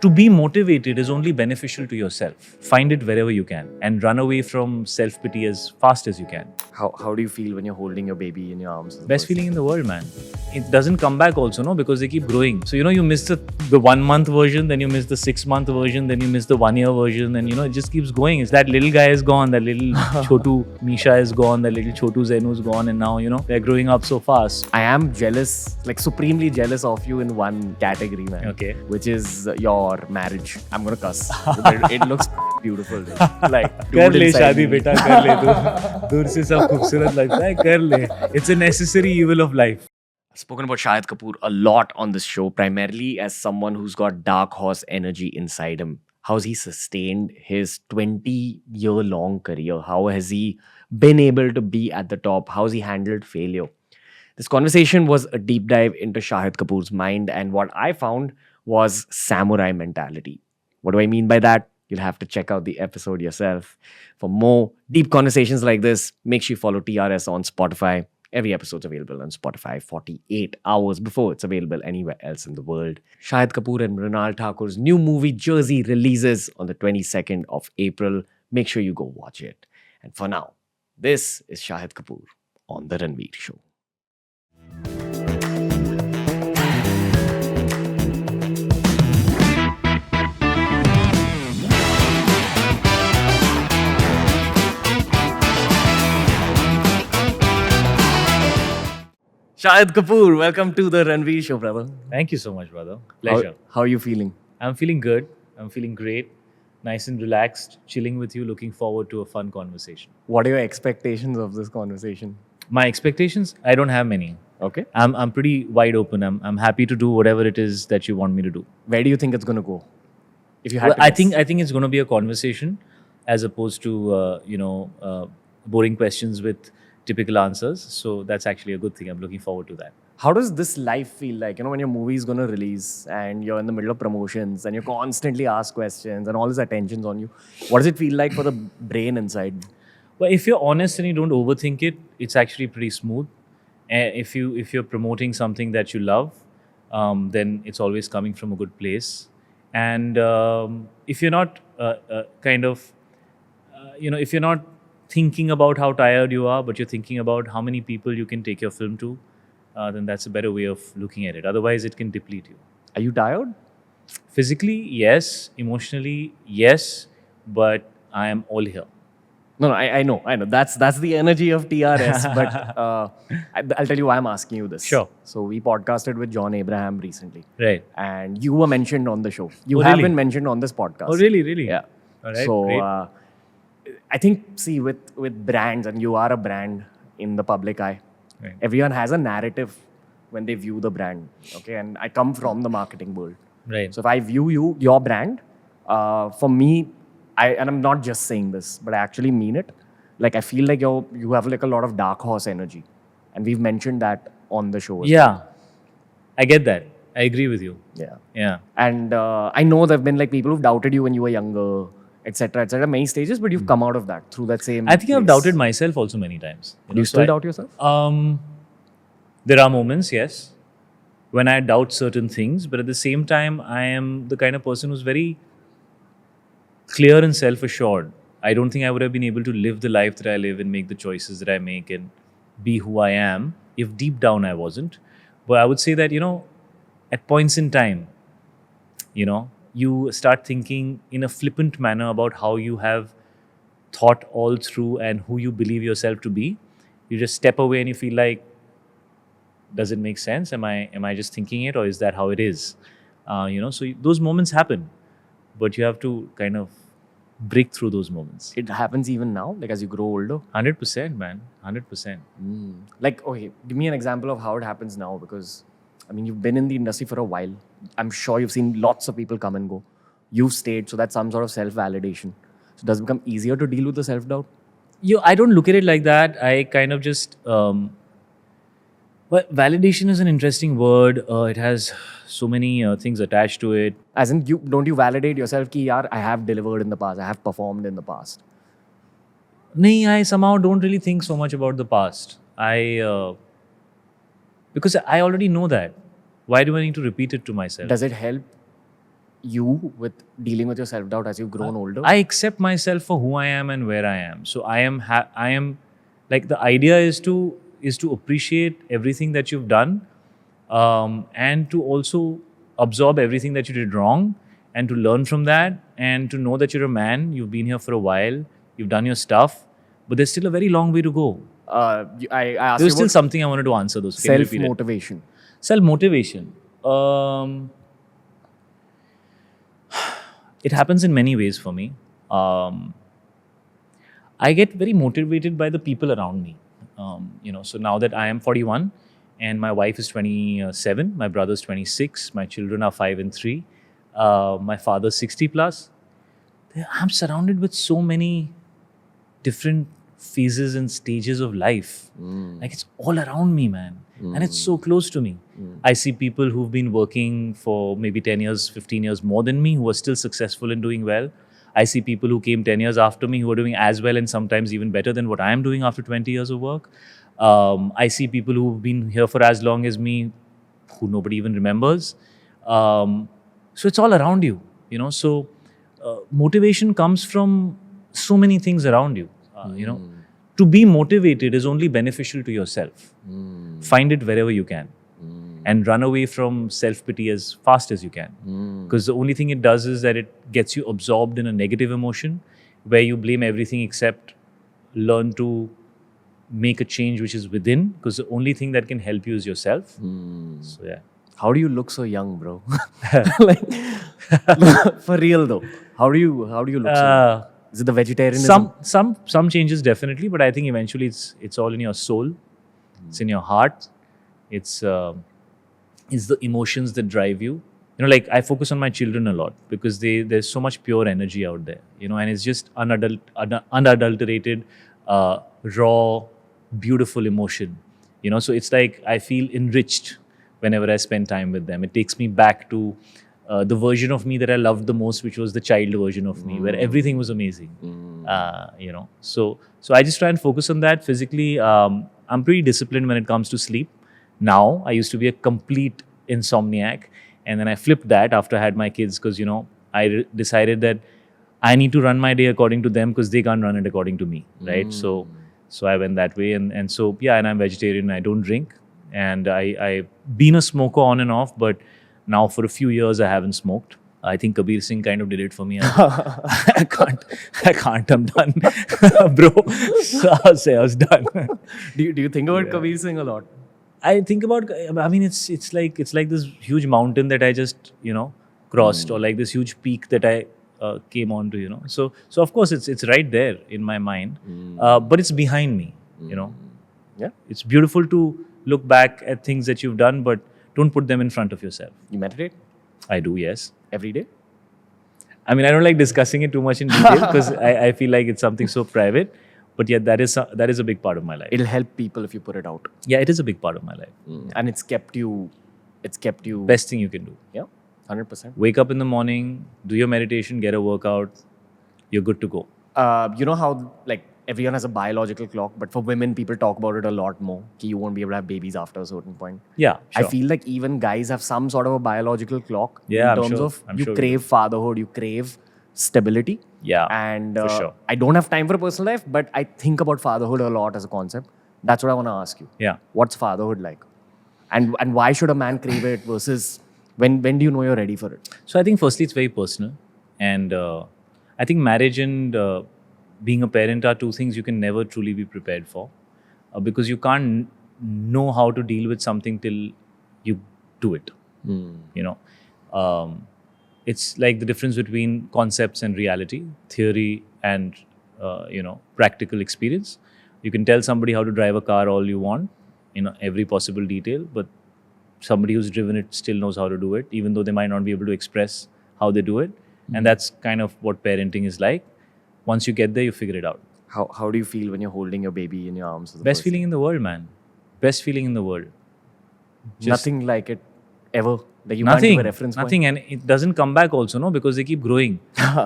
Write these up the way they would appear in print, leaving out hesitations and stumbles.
to be motivated is only beneficial to yourself. Find it wherever you can and run away from self-pity as fast as you can. How do you feel when you're holding your baby in your arms? Best feeling in the world, man. It doesn't come back also, no, because they keep growing. So, you miss the 1 month version, then you miss the 6 month version, then you miss the 1 year version, and it just keeps going. It's that little guy is gone, that little Chotu Misha is gone, that little Chotu Zenu is gone, and now, they're growing up so fast. I am jealous, like supremely jealous of you in one category, man. Okay. Which is your marriage. I'm gonna cuss. It looks beautiful. Dude. Like, कर ले शादी बेटा कर ले दूर से सब खूबसूरत लगता है कर ले. It's a necessary evil of life. I've spoken about Shahid Kapoor a lot on this show, primarily as someone who's got Darkhorse energy inside him. How's he sustained his 20-year-long career? How has he been able to be at the top? How's he handled failure? This conversation was a deep dive into Shahid Kapoor's mind, and what I found was samurai mentality. What do I mean by that? You'll have to check out the episode yourself. For more deep conversations like this, make sure you follow TRS on Spotify. Every episode's available on Spotify 48 hours before it's available anywhere else in the world. Shahid Kapoor and Mrinal Thakur's new movie Jersey releases on the 22nd of April. Make sure you go watch it. And for now, this is Shahid Kapoor on The Ranveer Show. Shahid Kapoor, welcome to the Ranveer Show, brother. Thank you so much, brother. Pleasure. How are you feeling? I'm feeling good. I'm feeling great. Nice and relaxed, chilling with you, looking forward to a fun conversation. What are your expectations of this conversation? My expectations? I don't have many. Okay. I'm pretty wide open. I'm happy to do whatever it is that you want me to do. Where do you think it's going to go? If you had to I guess. think it's going to be a conversation as opposed to boring questions with typical answers. So that's actually a good thing. I'm looking forward to that. How does this life feel like? When your movie is going to release and you're in the middle of promotions and you're constantly asked questions and all this attention's on you. What does it feel like for the brain inside? Well, if you're honest and you don't overthink it, it's actually pretty smooth. If you're promoting something that you love, then it's always coming from a good place. And if you're not if you're not thinking about how tired you are, but you're thinking about how many people you can take your film to, then that's a better way of looking at it. Otherwise, it can deplete you. Are you tired? Physically, yes. Emotionally, yes. But I am all here. No, I know. That's the energy of TRS. But I'll tell you why I'm asking you this. Sure. So we podcasted with John Abraham recently. Right. And you were mentioned on the show. You Oh, have really? been mentioned on this podcast. Oh, really? Really? Yeah. All right. So great. I think, see, with brands, and you are a brand in the public eye, Right. everyone has a narrative when they view the brand. Okay, and I come from the marketing world. Right. So if I view your brand, for me, and I'm not just saying this, but I actually mean it. Like, I feel like you have like a lot of Darkhorse energy, and we've mentioned that on the show. Yeah. I get that. I agree with you. Yeah. Yeah. And I know there've been like people who've doubted you when you were younger, etc., many stages, but you've come out of that through that same. I think I've place. doubted myself also many times. Do you still doubt yourself? There are moments, yes, when I doubt certain things, but at the same time, I am the kind of person who's very clear and self-assured. I don't think I would have been able to live the life that I live and make the choices that I make and be who I am if deep down I wasn't. But I would say that, at points in time, you start thinking in a flippant manner about how you have thought all through and who you believe yourself to be. You just step away and you feel like, does it make sense? Am I just thinking it, or is that how it is? So those moments happen, but you have to kind of break through those moments. It happens even now, like as you grow older. 100%, man. 100%. Like, okay, give me an example of how it happens now, because you've been in the industry for a while. I'm sure you've seen lots of people come and go. You've stayed, so that's some sort of self-validation. So does it become easier to deal with the self-doubt? I don't look at it like that. I kind of just... Well, validation is an interesting word. It has so many things attached to it. As in, don't you validate yourself ki yaar, I have delivered in the past, I have performed in the past? No, I somehow don't really think so much about the past. Because I already know that. Why do I need to repeat it to myself? Does it help you with dealing with your self-doubt as you've grown older? I accept myself for who I am and where I am. So I am like, the idea is to appreciate everything that you've done, and to also absorb everything that you did wrong, and to learn from that, and to know that you're a man. You've been here for a while. You've done your stuff, but there's still a very long way to go. I asked There's you still about something I wanted to answer. Those Can you repeat it? self-motivation. Self-motivation. It happens in many ways for me. I get very motivated by the people around me. So now that I am 41 and my wife is 27, my brother's 26, my children are 5 and 3, my father's 60 plus. I'm surrounded with so many different phases and stages of life. Like, it's all around me, man. And it's so close to me. I see people who've been working for maybe 10 years, 15 years more than me, who are still successful and doing well. I see people who came 10 years after me who are doing as well and sometimes even better than what I am doing after 20 years of work. I see people who've been here for as long as me, who nobody even remembers. So it's all around you, So motivation comes from so many things around you. To be motivated is only beneficial to yourself. Find it wherever you can, and run away from self-pity as fast as you can. Because the only thing it does is that it gets you absorbed in a negative emotion where you blame everything except learn to make a change which is within, because the only thing that can help you is yourself. So yeah. How do you look so young, bro? Like, for real though. How do you look so young? Is it the vegetarianism? Some changes definitely, but I think eventually it's all in your soul. It's in your heart. It's the emotions that drive you. Like, I focus on my children a lot because there's so much pure energy out there. And it's just unadulterated, raw, beautiful emotion. So it's like I feel enriched whenever I spend time with them. It takes me back to the version of me that I loved the most, which was the child version of me, where everything was amazing. So I just try and focus on that. Physically, I'm pretty disciplined when it comes to sleep. Now, I used to be a complete insomniac, and then I flipped that after I had my kids, because I decided that I need to run my day according to them because they can't run it according to me, right? So I went that way, and so yeah, and I'm vegetarian. I don't drink, and I've been a smoker on and off, but now for a few years I haven't smoked. I think Kabir Singh kind of did it for me. I can't. I'm done, bro. I was done. Do you think about Kabir Singh a lot? I think about. I mean, it's like this huge mountain that I just crossed, or like this huge peak that I came onto. So of course it's right there in my mind, but it's behind me. Yeah. It's beautiful to look back at things that you've done, but don't put them in front of yourself. You meditate I do, yes. every day? I mean, I don't like discussing it too much in detail because I feel like it's something so private. But yeah, that is a big part of my life. It'll help people if you put it out. Yeah, it is a big part of my life. And it's kept you. Best thing you can do. Yeah, 100%. Wake up in the morning, do your meditation, get a workout. You're good to go. You know how like everyone has a biological clock, but for women, people talk about it a lot more. You won't be able to have babies after a certain point. Yeah, sure. I feel like even guys have some sort of a biological clock. Yeah, in terms of you crave fatherhood, you crave stability. Yeah, and for sure. I don't have time for a personal life, but I think about fatherhood a lot as a concept. That's what I want to ask you. Yeah. What's fatherhood like? And why should a man crave it versus when do you know you're ready for it? So I think firstly it's very personal, and I think marriage and being a parent are two things you can never truly be prepared for, because you can't know how to deal with something till you do it. It's like the difference between concepts and reality, theory and practical experience. You can tell somebody how to drive a car all you want, every possible detail, but somebody who's driven it still knows how to do it, even though they might not be able to express how they do it. And that's kind of what parenting is like. Once you get there, you figure it out. How do you feel when you're holding your baby in your arms? Best feeling in the world, man. Best feeling in the world. Nothing like it ever. Like you can't give a reference point. Nothing, and it doesn't come back also, no, because they keep growing.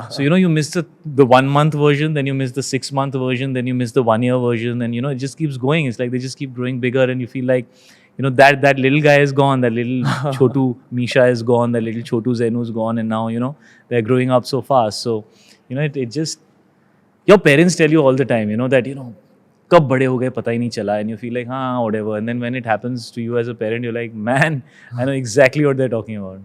So you miss the 1 month version, then you miss the 6 month version, then you miss the 1 year version, and it just keeps going. It's like they just keep growing bigger, and you feel like that little guy is gone, that little Chotu Misha is gone, that little Chotu Zenu is gone, and now they're growing up so fast. So it just, your parents tell you all the time, that कब बड़े हो गए पता ही नहीं चला, and you feel like whatever, and then when it happens to you as a parent, you're like, man, I know exactly what they're talking about.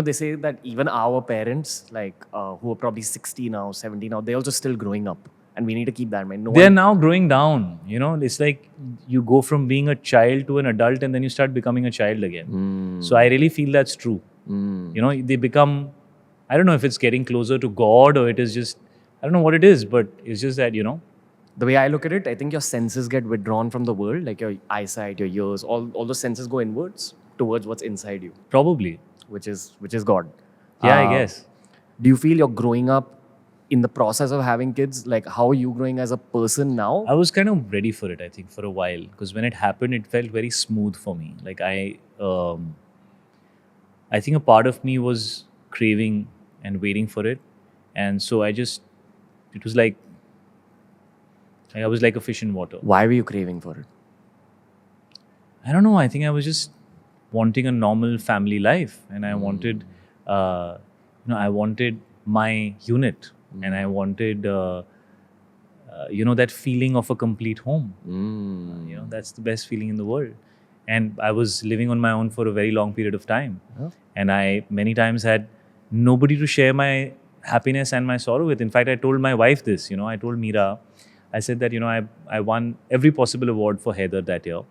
They say that even our parents, like who are probably 60 now, 70 now, they're also still growing up, and we need to keep that in mind. They're now growing down. It's like you go from being a child to an adult, and then you start becoming a child again. So I really feel that's true. They become, I don't know if it's getting closer to God or it is just, I don't know what it is, but it's just that, The way I look at it, I think your senses get withdrawn from the world, like your eyesight, your ears, all those senses go inwards towards what's inside you, probably. which is God. Yeah, I guess. Do you feel you're growing up in the process of having kids? Like, how are you growing as a person now? I was kind of ready for it, I think, for a while. Because when it happened, it felt very smooth for me. Like, I think a part of me was craving and waiting for it. And so it was like, I was like a fish in water. Why were you craving for it? I don't know. I think I was just wanting a normal family life, and I wanted, I wanted my unit, and I wanted, that feeling of a complete home. That's the best feeling in the world. And I was living on my own for a very long period of time, and I many times had nobody to share my happiness and my sorrow with. In fact, I told my wife this. I told Meera, I said that I won every possible award for Heather that year.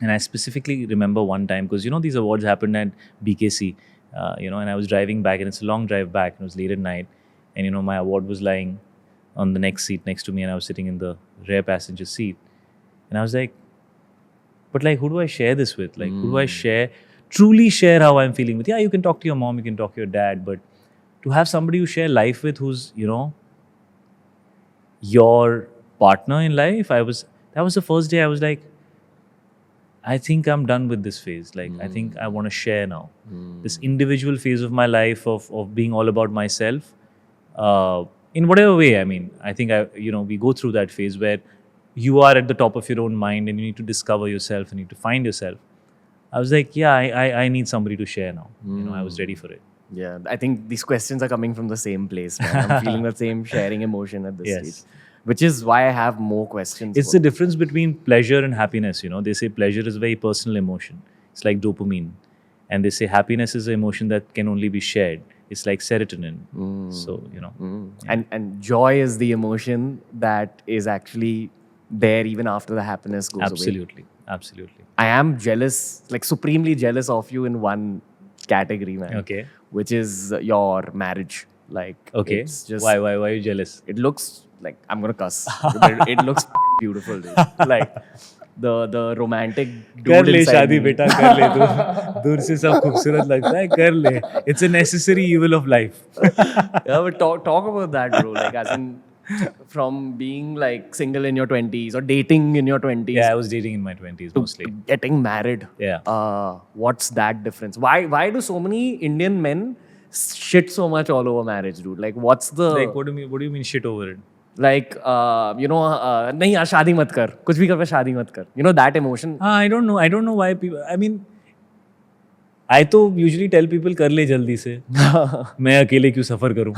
And I specifically remember one time, because these awards happened at BKC, and I was driving back, and it's a long drive back, and it was late at night, and my award was lying on the next seat next to me, and I was sitting in the rear passenger seat, and I was like, but like, who do I share this with? Like, who do I truly share how I'm feeling with? Yeah, you can talk to your mom, you can talk to your dad, but to have somebody you share life with who's, your partner in life, that was the first day I was like, I think I'm done with this phase. Like, I think I want to share now. This individual phase of my life of being all about myself, in whatever way. I mean, I think we go through that phase where you are at the top of your own mind and you need to discover yourself and you need to find yourself. I was like, yeah, I need somebody to share now. I was ready for it. Yeah, I think these questions are coming from the same place, man. I'm feeling the same sharing emotion at this stage. Which is why I have more questions. It's the difference between pleasure and happiness. They say pleasure is a very personal emotion. It's like dopamine. And they say happiness is an emotion that can only be shared. It's like serotonin. So, Yeah. And joy is the emotion that is actually there even after the happiness goes away. Absolutely. I am jealous, like supremely jealous of you in one category, man. Okay. Which is your marriage. Like, okay. It's just, why are you jealous? It looks like, I'm gonna cuss. But it looks beautiful, dude. Like the romantic dude कर ले inside शादी me. बेटा कर ले तू दूर से सब खूबसूरत लगता है कर ले. It's a necessary evil of life. Yeah, but talk about that, bro. Like, as in, from being like single in your 20s or dating in your 20s. Yeah, I was dating in my 20s mostly. To getting married. Yeah. What's that difference? Why do so many Indian men shit so much all over marriage, dude? Like, what's the... Like, what do you mean shit over it? Like, नहीं यार शादी मत कर, कुछ भी कर पे शादी मत कर. That emotion. I don't know why people... I mean, I तो usually tell people कर ले जल्दी से. मैं अकेले क्यों सफर करूं?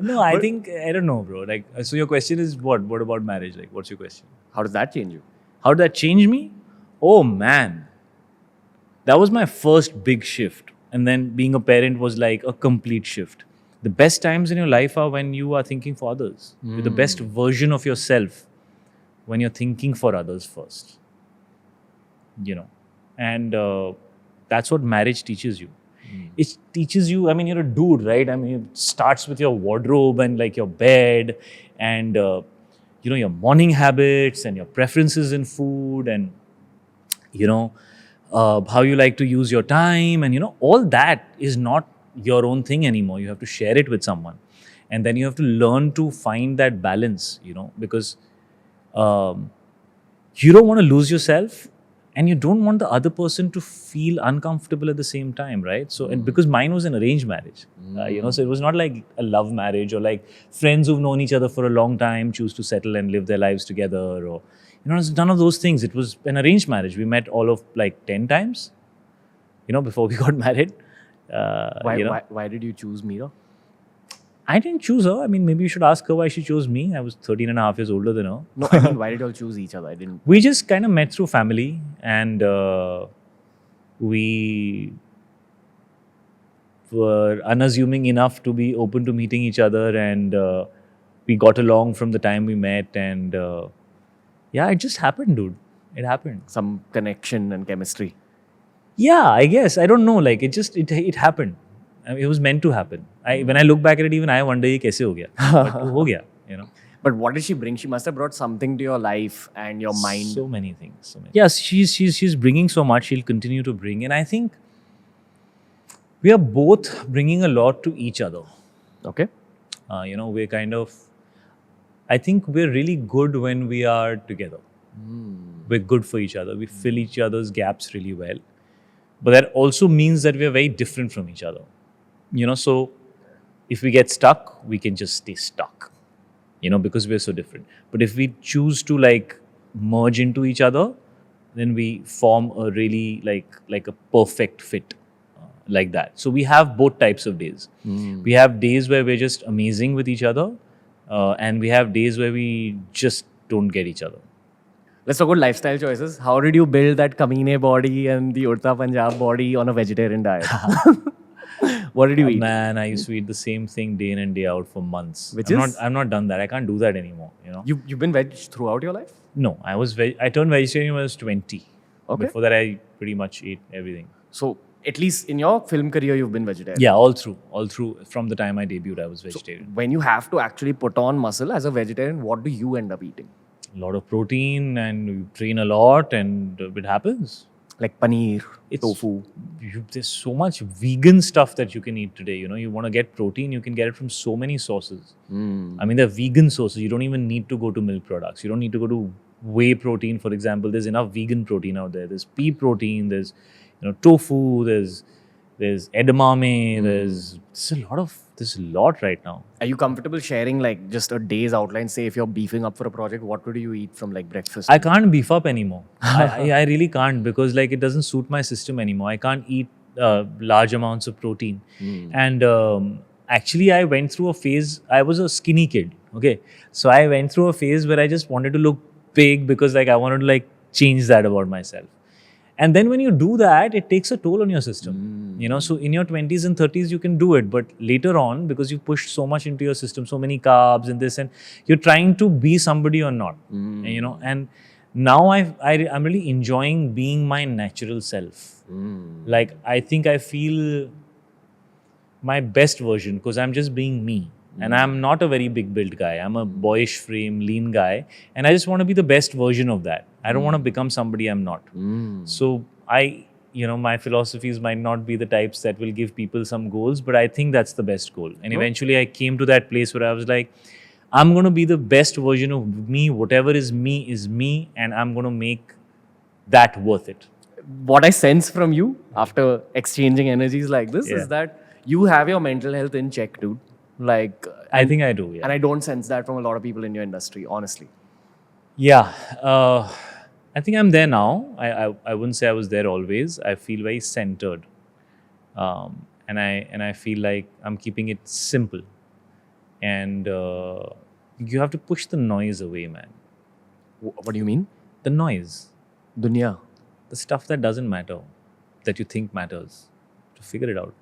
No, I think, I don't know, bro. Like, so your question is what? What about marriage? Like, what's your question? How does that change you? How did that change me? Oh, man. That was my first big shift. And then being a parent was like a complete shift. The best times in your life are when you are thinking for others. You're the best version of yourself when you're thinking for others first. And that's what marriage teaches you. It teaches you, I mean, you're a dude, right? I mean, it starts with your wardrobe and like your bed and, your morning habits and your preferences in food and, how you like to use your time. And, all that is not your own thing anymore. You have to share it with someone. And then you have to learn to find that balance, because you don't want to lose yourself. And you don't want the other person to feel uncomfortable at the same time, right? So, and because mine was an arranged marriage, so it was not like a love marriage or like friends who've known each other for a long time choose to settle and live their lives together, or it's none of those things. It was an arranged marriage. We met all of like 10 times, before we got married. Why did you choose Meera? I didn't choose her. I mean, maybe you should ask her why she chose me. I was 13 and a half years older than her. No, I mean, why did you all choose each other? I didn't. We just kind of met through family, and we were unassuming enough to be open to meeting each other, and we got along from the time we met, and yeah, it just happened, dude. It happened. Some connection and chemistry. Yeah, I guess. I don't know. Like, it happened. I mean, it was meant to happen. When I look back at it, even I wonder, ये कैसे हो गया? But हो गया, But what did she bring? She must have brought something to your life and your mind. So many things. Yes, she's bringing so much. She'll continue to bring, and I think we are both bringing a lot to each other. Okay. We're kind of. I think we're really good when we are together. We're good for each other. We fill each other's gaps really well. But that also means that we're very different from each other. So if we get stuck, we can just stay stuck, because we're so different. But if we choose to like merge into each other, then we form a really like a perfect fit like that. So we have both types of days. We have days where we're just amazing with each other, and we have days where we just don't get each other. Let's talk about lifestyle choices. How did you build that Kamine body and the Urta Punjab body on a vegetarian diet? What did you eat? Man, I used to eat the same thing day in and day out for months. I'm not done that. I can't do that anymore. You've been veg throughout your life? No, I turned vegetarian when I was 20. Okay. Before that, I pretty much ate everything. So at least in your film career, you've been vegetarian. Yeah, all through. From the time I debuted, I was vegetarian. So when you have to actually put on muscle as a vegetarian, what do you end up eating? A lot of protein, and you train a lot, and it happens. Like paneer, tofu. There's so much vegan stuff that you can eat today. You want to get protein, you can get it from so many sources. I mean, they're vegan sources. You don't even need to go to milk products. You don't need to go to whey protein, for example. There's enough vegan protein out there. There's pea protein. There's tofu. There's edamame. There's a lot right now. Are you comfortable sharing like just a day's outline? Say if you're beefing up for a project, what would you eat from like breakfast? I can't beef up anymore. I really can't, because like it doesn't suit my system anymore. I can't eat large amounts of protein. And actually I went through a phase, I was a skinny kid. Okay. So I went through a phase where I just wanted to look big, because like I wanted to like change that about myself. And then when you do that, it takes a toll on your system. So in your 20s and 30s, you can do it. But later on, because you pushed so much into your system, so many carbs and this, and you're trying to be somebody or not. And now I'm really enjoying being my natural self. Like, I think I feel my best version, because I'm just being me. And I'm not a very big built guy. I'm a boyish frame, lean guy. And I just want to be the best version of that. I don't want to become somebody I'm not. So my philosophies might not be the types that will give people some goals, but I think that's the best goal. And eventually I came to that place where I was like, I'm going to be the best version of me. Whatever is me, and I'm going to make that worth it. What I sense from you after exchanging energies like this is that you have your mental health in check, dude. Like, I think I do, yeah. And I don't sense that from a lot of people in your industry, honestly. Yeah. I think I'm there now. I wouldn't say I was there always. I feel very centered. And I feel like I'm keeping it simple. And you have to push the noise away, man. What do you mean? The noise. Dunya. The stuff that doesn't matter, that you think matters. To figure it out.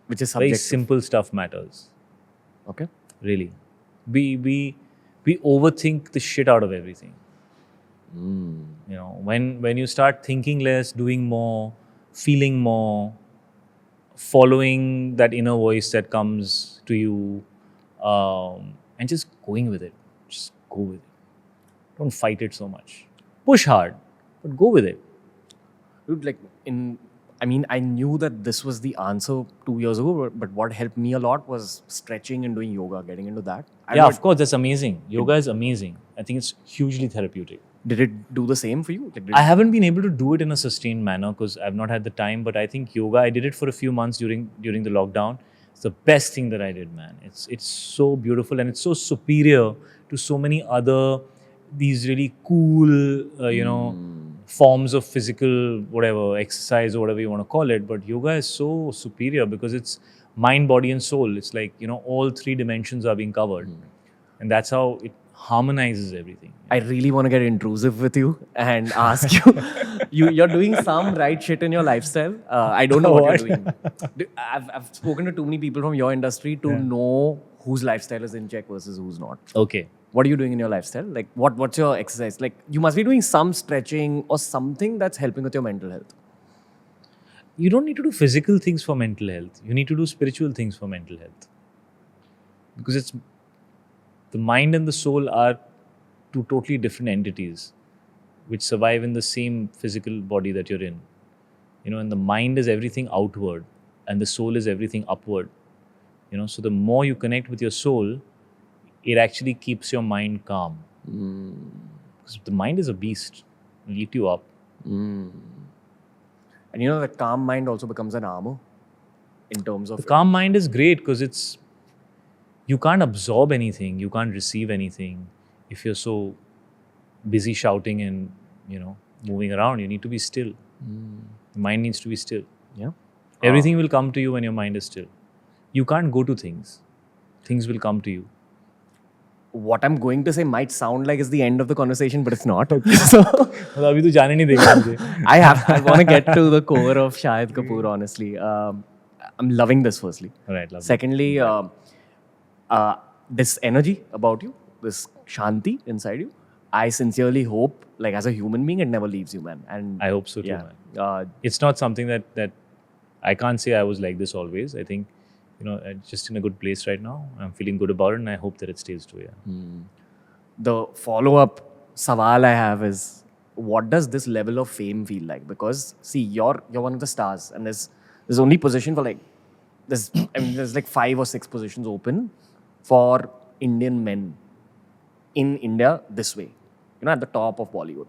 Which is subjective. Very simple stuff matters. Okay. Really. We overthink the shit out of everything. When you start thinking less, doing more, feeling more, following that inner voice that comes to you, and just going with it. Just go with it. Don't fight it so much. Push hard, but go with it. Dude, I knew that this was the answer 2 years ago, but what helped me a lot was stretching and doing yoga, getting into that. Of course, that's amazing. Yoga is amazing. I think it's hugely therapeutic. Did it do the same for you? I haven't been able to do it in a sustained manner because I've not had the time, but I think yoga, I did it for a few months during the lockdown. It's the best thing that I did, man. It's so beautiful, and it's so superior to so many other these really cool, forms of physical, whatever, exercise or whatever you want to call it. But yoga is so superior because it's mind, body, and soul. It's like, all three dimensions are being covered. And that's how it harmonizes everything. I really want to get intrusive with you and ask you're doing some right shit in your lifestyle. I don't know what you're doing. I've spoken to too many people from your industry to know whose lifestyle is in check versus who's not. Okay. What are you doing in your lifestyle? Like, what's your exercise? Like, you must be doing some stretching or something that's helping with your mental health. You don't need to do physical things for mental health. You need to do spiritual things for mental health. Because the mind and the soul are two totally different entities which survive in the same physical body that you're in. And the mind is everything outward and the soul is everything upward. So the more you connect with your soul, it actually keeps your mind calm. Because the mind is a beast. It'll eat you up. And the calm mind also becomes an armor in terms of... The calm mind is great because you can't absorb anything. You can't receive anything. If you're so busy shouting and, moving around, you need to be still. The mind needs to be still. Yeah. Everything will come to you when your mind is still. You can't go to things. Things will come to you. What I'm going to say might sound like it's the end of the conversation, but it's not. So अभी तो जाने नहीं देगा मुझे. I want to get to the core of Shahid Kapoor, honestly. I'm loving this, firstly. Right, lovely. Secondly, this energy about you, this shanti inside you, I sincerely hope, like as a human being, it never leaves you, man. And I hope so too, yeah, man. It's not something that I can't say I was like this always. I think, I'm just in a good place right now. I'm feeling good about it and I hope that it stays too, yeah. The follow-up sawal I have is, what does this level of fame feel like? Because see, you're one of the stars, and there's only position for like there's like 5 or 6 positions open for Indian men in India this way, at the top of Bollywood.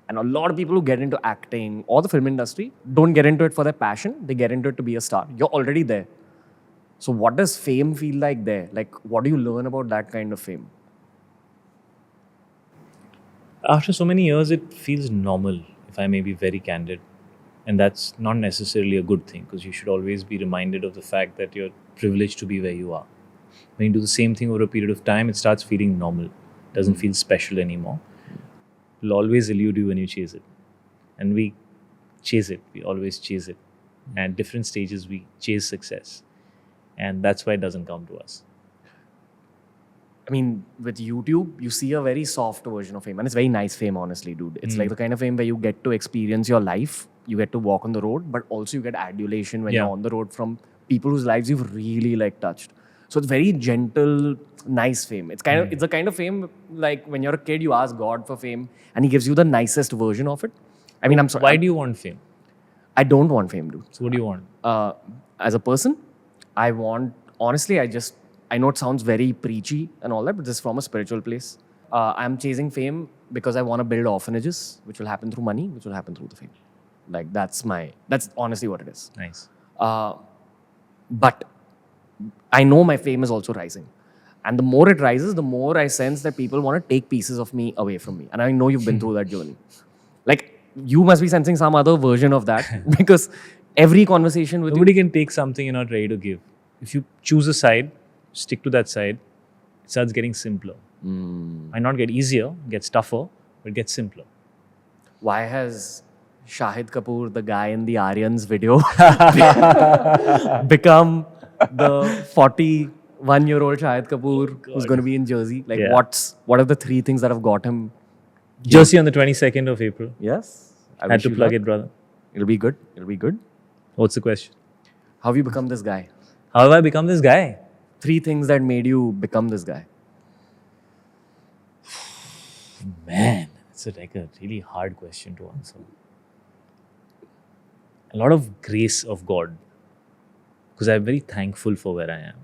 And a lot of people who get into acting or the film industry don't get into it for their passion. They get into it to be a star. You're already there. So what does fame feel like there? Like, what do you learn about that kind of fame? After so many years, it feels normal, if I may be very candid. And that's not necessarily a good thing, because you should always be reminded of the fact that you're privileged to be where you are. When you do the same thing over a period of time, it starts feeling normal. It doesn't feel special anymore. It'll always elude you when you chase it. And we chase it. We always chase it. At different stages, we chase success. And that's why it doesn't come to us. I mean, with YouTube, you see a very soft version of fame. And it's very nice fame, honestly, dude. It's like the kind of fame where you get to experience your life. You get to walk on the road, but also you get adulation when you're on the road from people whose lives you've really touched. So it's very gentle, nice fame. It's it's the kind of fame like when you're a kid, you ask God for fame and he gives you the nicest version of it. I mean, I'm sorry. Why do you want fame? I don't want fame, dude. So what do you want? As a person, I want, honestly, I know it sounds very preachy and all that, but this is from a spiritual place. I'm chasing fame because I want to build orphanages, which will happen through money, which will happen through the fame. Like, that's honestly what it is. Nice. But I know my fame is also rising. And the more it rises, the more I sense that people want to take pieces of me away from me. And I know you've been through that journey. Like, you must be sensing some other version of that because every conversation with Nobody can take something you're not ready to give. If you choose a side, stick to that side, it starts getting simpler. Might not get easier, gets tougher, but it gets simpler. Why has Shahid Kapoor, the guy in the Aryans video, become the 41-year-old Shahid Kapoor who's going to be in Jersey? Like, what are the 3 things that have got him? Jersey on the 22nd of April. Yes. Had to plug it, brother. It'll be good. It'll be good. What's the question? How have you become this guy? How have I become this guy? 3 things that made you become this guy. Man, it's a really hard question to answer. A lot of grace of God. Because I'm very thankful for where I am.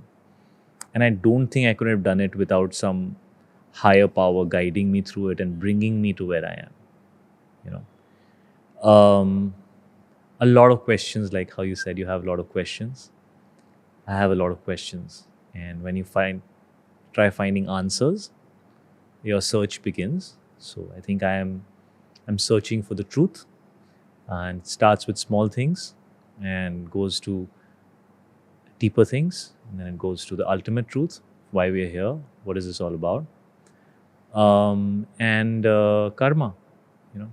And I don't think I could have done it without some higher power guiding me through it and bringing me to where I am. A lot of questions, like how you said, you have a lot of questions. I have a lot of questions. And when you try finding answers, your search begins. So I think I'm searching for the truth, and it starts with small things and goes to deeper things, and then it goes to the ultimate truth: why we are here, what is this all about, and karma. You know,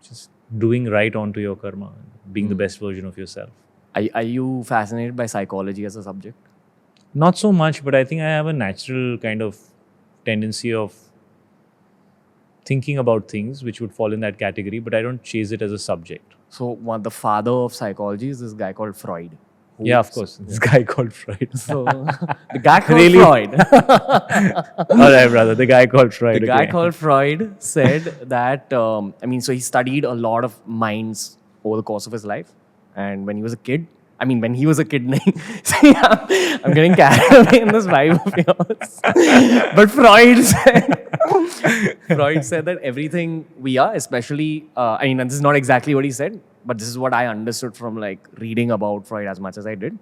just doing right onto your karma, being the best version of yourself. Are you fascinated by psychology as a subject? Not so much, but I think I have a natural kind of tendency of thinking about things which would fall in that category, but I don't chase it as a subject. So the father of psychology is this guy called Freud. Yeah, of course. This guy called Freud. So the guy called Really? Freud. All right, brother. The guy called Freud. The guy okay. called Freud said that, so he studied a lot of minds over the course of his life. And when he was a kid, see, I'm getting carried away in this vibe of yours. But Freud said that everything we are, especially, and this is not exactly what he said, but this is what I understood from like reading about Freud as much as I did.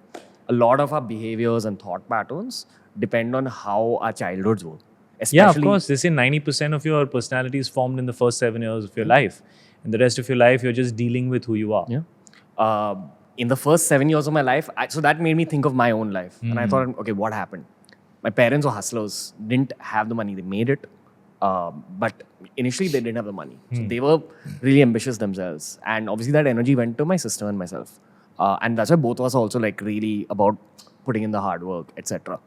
A lot of our behaviors and thought patterns depend on how our childhoods were. Yeah, of Especially- course. They say 90% of your personality is formed in the first 7 years of your life. And the rest of your life, you're just dealing with who you are. Yeah. In the first 7 years of my life, so that made me think of my own life. And I thought, okay, what happened? My parents were hustlers, didn't have the money. They made it. But initially, they didn't have the money. So they were really ambitious themselves. And obviously, that energy went to my sister and myself. And that's why both of us are also like really about putting in the hard work, etc.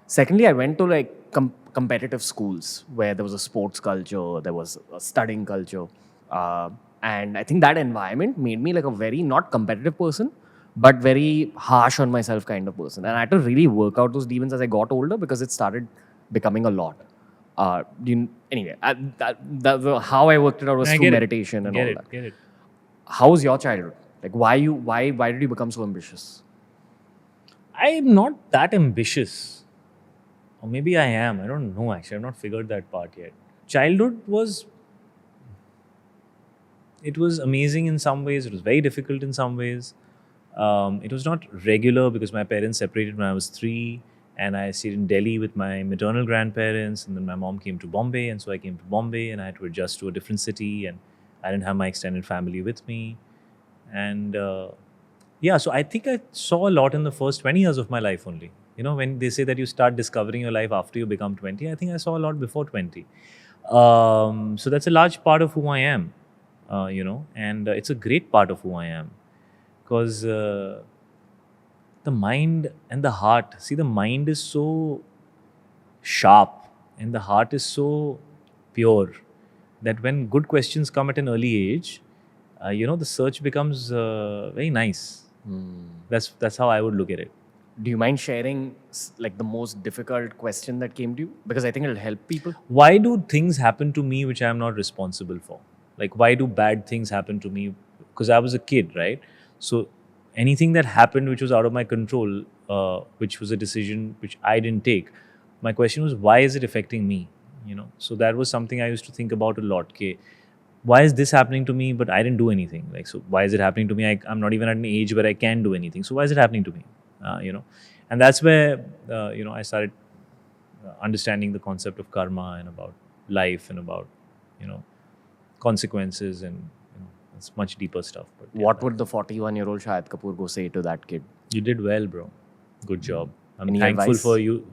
Secondly, I went to like competitive schools where there was a sports culture, there was a studying culture. And I think that environment made me like a very not competitive person, but very harsh on myself kind of person. And I had to really work out those demons as I got older because it started becoming a lot. Anyway, how I worked it out was I through get it. meditation and Get all it, that. get it. How was your childhood? Like, why did you become so ambitious? I'm not that ambitious. Or maybe I am. I don't know actually. I've not figured that part yet. Childhood was amazing in some ways. It was very difficult in some ways. It was not regular because my parents separated when I was 3, and I stayed in Delhi with my maternal grandparents, and then my mom came to Bombay, and so I came to Bombay, and I had to adjust to a different city, and I didn't have my extended family with me, and so I think I saw a lot in the first 20 years of my life only. You know, when they say that you start discovering your life after you become 20, I think I saw a lot before 20. So that's a large part of who I am. And it's a great part of who I am, because the mind and the heart, see, the mind is so sharp and the heart is so pure that when good questions come at an early age, the search becomes very nice. That's how I would look at it. Do you mind sharing like the most difficult question that came to you? Because I think it'll help people. Why do things happen to me which I am not responsible for? Like, why do bad things happen to me? Because I was a kid, right? So anything that happened which was out of my control, which was a decision which I didn't take, my question was, why is it affecting me? So that was something I used to think about a lot. Okay, why is this happening to me, but I didn't do anything? Like, so why is it happening to me? I'm not even at an age where I can do anything. So why is it happening to me? And that's where, I started understanding the concept of karma and about life and about, consequences, and it's much deeper stuff. But yeah, What would the 41-year-old Shahid Kapoor go say to that kid? you did well, bro. Good job. I'm Any thankful advice?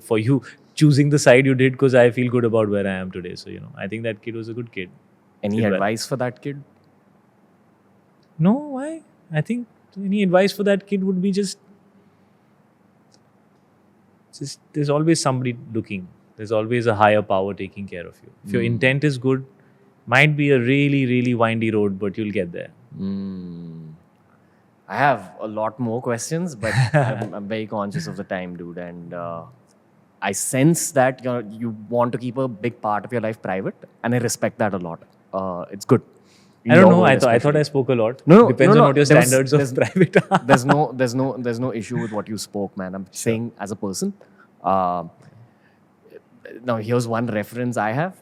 for you choosing the side you did, because I feel good about where I am today. So I think that kid was a good kid. Any Did well. advice for that kid? No, why? I think any advice for that kid would be just there's always somebody looking. There's always a higher power taking care of you. If your intent is good, might be a really, really windy road, but you'll get there. I have a lot more questions, but I'm very conscious of the time, dude. And I sense that you want to keep a big part of your life private, and I respect that a lot. It's good. I don't know. Your I world thought especially. I spoke a lot. No, Depends no, on what your there was- standards of private are. there's no issue with what you spoke, man. I'm saying as a person. Now here's one reference I have.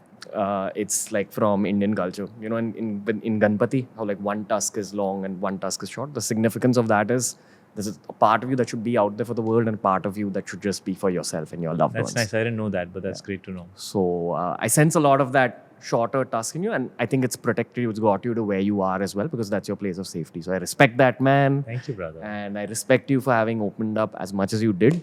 It's like from Indian culture. In Ganpati, how like one tusk is long and one tusk is short. The significance of that is there's a part of you that should be out there for the world and a part of you that should just be for yourself and your loved That's ones. nice. I didn't know that, but that's great to know. So I sense a lot of that shorter task in you, and I think it's protected you, it's got you to where you are as well, because that's your place of safety. So I respect that, man. Thank you, brother. And I respect you for having opened up as much as you did.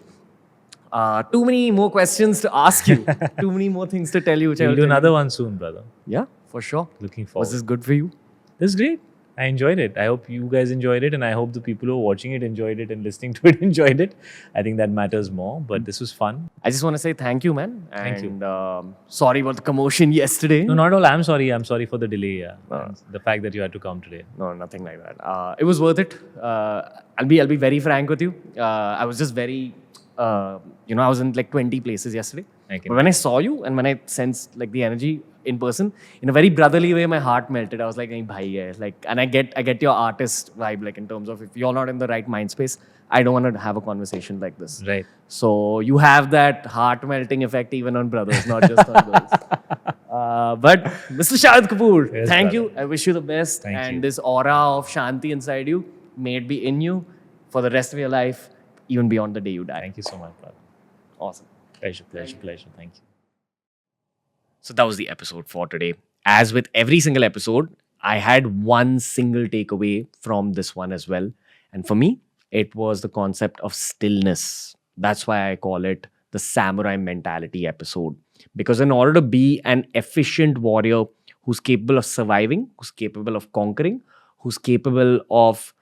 Too many more questions to ask you. Too many more things to tell you. Which I We'll will do tell you. another one soon, brother. Yeah, for sure. Looking forward. Was this good for you? This is great. I enjoyed it. I hope you guys enjoyed it, and I hope the people who are watching it enjoyed it and listening to it enjoyed it. I think that matters more. But this was fun. I just want to say thank you, man. Thank you. And sorry about the commotion yesterday. No, not all. I'm sorry. I'm sorry for the delay. Yeah, and the fact that you had to come today. No, nothing like that. It was worth it. I'll be very frank with you. I was just very, I was in like 20 places yesterday. Okay. But when I saw you and when I sensed like the energy in person, in a very brotherly way, my heart melted. I was like, "Nahi, bhai hai." Like, and I get your artist vibe, like in terms of if you're not in the right mind space, I don't want to have a conversation like this. Right. So you have that heart melting effect even on brothers, not just on girls. But Mr. Shahid Kapoor, Yes, thank brother. you. I wish you the best. Thank and you. this aura of Shanti inside you, may it be in you for the rest of your life, even beyond the day you die. Thank you so much, brother. Awesome. Pleasure. Thank you. So that was the episode for today. As with every single episode, I had one single takeaway from this one as well. And for me, it was the concept of stillness. That's why I call it the samurai mentality episode. Because in order to be an efficient warrior who's capable of surviving, who's capable of conquering, who's capable of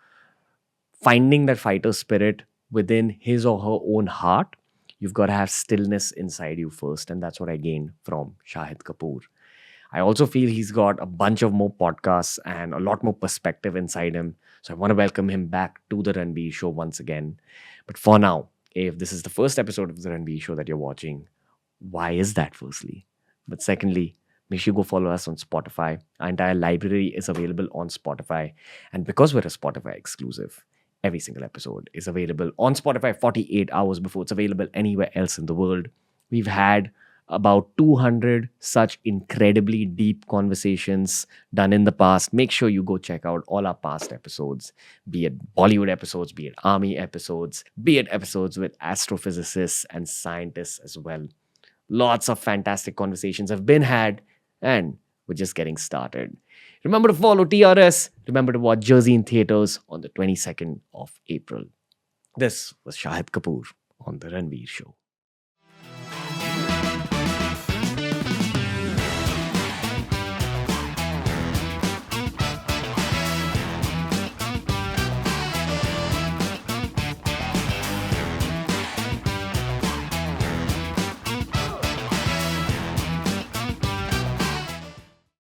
finding that fighter spirit within his or her own heart, you've got to have stillness inside you first. And that's what I gained from Shahid Kapoor. I also feel he's got a bunch of more podcasts and a lot more perspective inside him. So I want to welcome him back to the Ranveer Show once again. But for now, if this is the first episode of the Ranveer Show that you're watching, why is that, firstly? But secondly, make sure you go follow us on Spotify. Our entire library is available on Spotify. And because we're a Spotify exclusive, every single episode is available on Spotify 48 hours before it's available anywhere else in the world. We've had about 200 such incredibly deep conversations done in the past. Make sure you go check out all our past episodes, be it Bollywood episodes, be it army episodes, be it episodes with astrophysicists and scientists as well. Lots of fantastic conversations have been had, and we're just getting started. Remember to follow TRS. Remember to watch Jersey in theaters on the 22nd of April. This was Shahid Kapoor on The Ranveer Show.